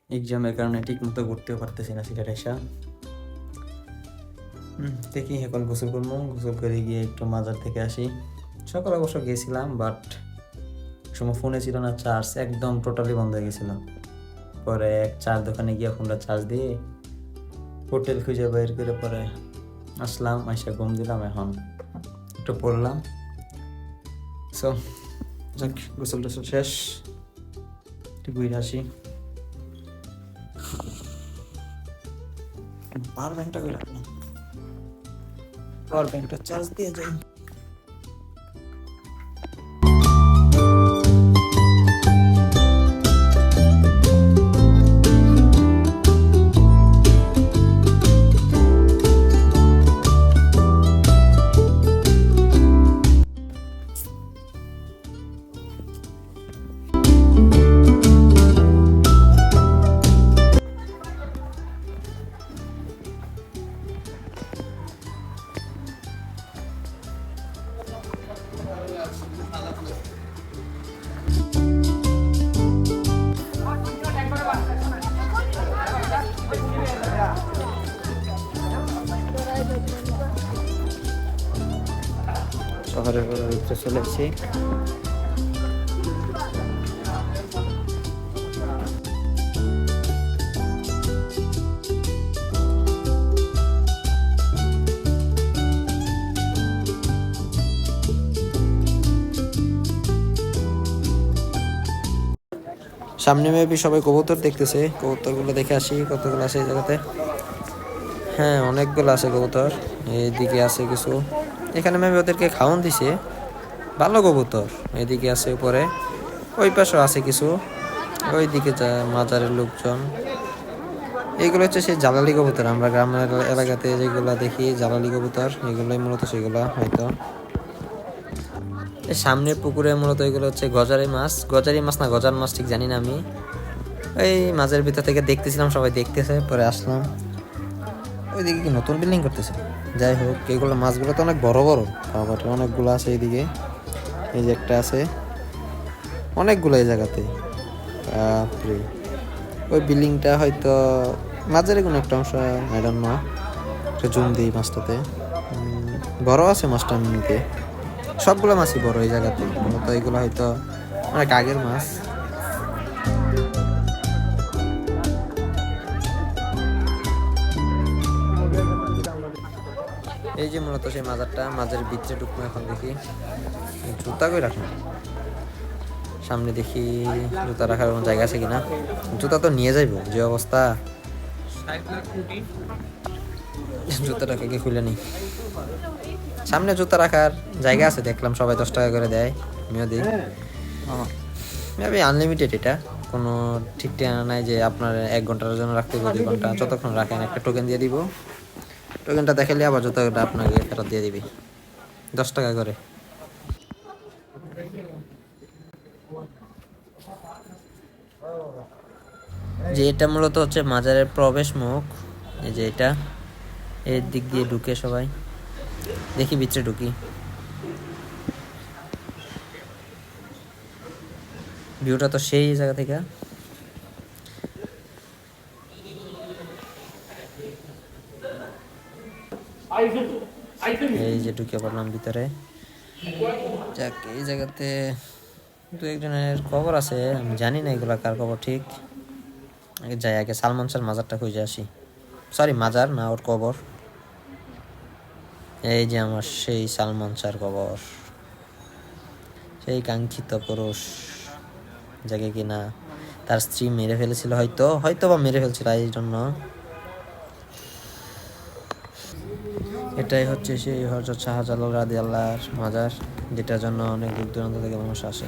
এক্সামের কারণে ঠিক মতো ঘুরতেও পারতেছি না সিলেট এসা। দেখি এখন গোসল করবো, গোসল করে গিয়ে একটু মাজার থেকে আসি। সকালে অবশ্য গিয়েছিলাম, বাট সময় ফোনে ছিল না চার্জ, একদম টোটালি বন্ধ হয়ে গেছিল। পরে এক চার দোকানে গিয়ে ফোনটা চার্জ দিয়ে হোটেল খুঁজে বের করে পরে আসলাম, আইসা ঘুম দিলাম। এখন একটু পড়লাম। সো যাক, গোসল টোসল শেষ, একটু ঘুরে আসি। পাওয়ার ব্যাংকটা করে রাখলাম, পাওয়ার ব্যাংকটা চার্জ দিয়ে যাই। শহরের ভিতরে চলে এসেছি। সামনে মেবি সবাই কবুতর দেখতেছে, কবুতরগুলো দেখে আসি কতগুলো আছে এই জায়গাতে। হ্যাঁ, অনেকগুলো আছে কবুতর, এইদিকে আছে কিছু। এখানে মেবি ওদেরকে খাওয়ান দিছে, ভালো কবুতর। এদিকে আছে উপরে, ওই পাশেও আছে কিছু, ওইদিকে মাজারের লোকজন। এইগুলো হচ্ছে সেই জালালি কবুতর, আমরা গ্রামের এলাকাতে যেগুলো দেখি জালালি কবুতর, এগুলোই মূলত সেগুলো হয়তো। সামনের পুকুরে মূলত এগুলো হচ্ছে গজারি মাছ না গজার মাছ ঠিক জানি না আমি। ওই মাছের ভিতর থেকে দেখতেছিলাম, সবাই দেখতেছে, পরে আসলাম। ওইদিকে কি নতুন বিল্ডিং করতেছে? যাই হোক, এগুলো মাছগুলো তো অনেক বড় বড়, বাবাটা অনেকগুলো আছে এইদিকে। এই যে একটা আছে, অনেকগুলো এই জায়গাতে। বাপরে, ওই বিল্ডিংটা হয়তো মাঝের কোনো একটা অংশ, আই ডোন্ট নো। একটা জুম দিই মাছটাতে, বড় আছে মাছটা এমনিতে। সবগুলো মাছই বড় এই জায়গাতে, মূলত এগুলো হয়তো অনেক আগের মাছ। এই যে মূলত সেই মাজারটা, মাঝের ভিতরে ঢুকবো এখন। দেখি জুতা কই রাখলাম, সামনে দেখি জুতা রাখার কোনো জায়গা আছে কিনা। জুতা তো নিয়ে যাইবো, যে অবস্থা। জুতাটাকে কি খুলে নি, সামনে জুতা রাখার জায়গা আছে দেখলাম, সবাই 10 টাকা করে দেয়, আমিও দিই। আনলিমিটেড, এটা কোনো ঠিক ঠিকানা নাই যে আপনার 1 ঘন্টার জন্য রাখতে হবে, 2 ঘন্টা, যতক্ষণ রাখেন। একটা টোকেন দিয়ে দিব, টোকেনটা দেখালে আবার জুতাটা আপনাকে ফেরত দিয়ে দিবি, 10 টাকা করে। যে এটা মূলত হচ্ছে মাজারের প্রবেশ মুখ, এই যে এটা, এর দিক দিয়ে ঢুকে সবাই। দেখি ভিতরে ঢুকি, ভিউটা তো সেই জায়গা থেকে। এই যে ঢুকে পড়লাম ভিতরে। যাক, এই জায়গাতে 2-1 জনের খবর আছে, আমি জানি না এগুলা কার খবর ঠিক। যাই আগে সালমান শাহর মাজারটা খুঁজে আসি। সরি, মাজার না, ওর কবর। এই যে আমার সেই সালমান শাহর কবর, সেই কাঙ্ক্ষিত পুরুষ, যাকে কিনা তার স্ত্রী মেরে ফেলেছিল, হয়তো বা মেরে ফেলছিল এই জন্য। এটাই হচ্ছে সেই হযরত শাহজালাল রাদিয়াল্লাহর মাজার, যেটার জন্য অনেক দূর দূরান্ত থেকে মানুষ আসে।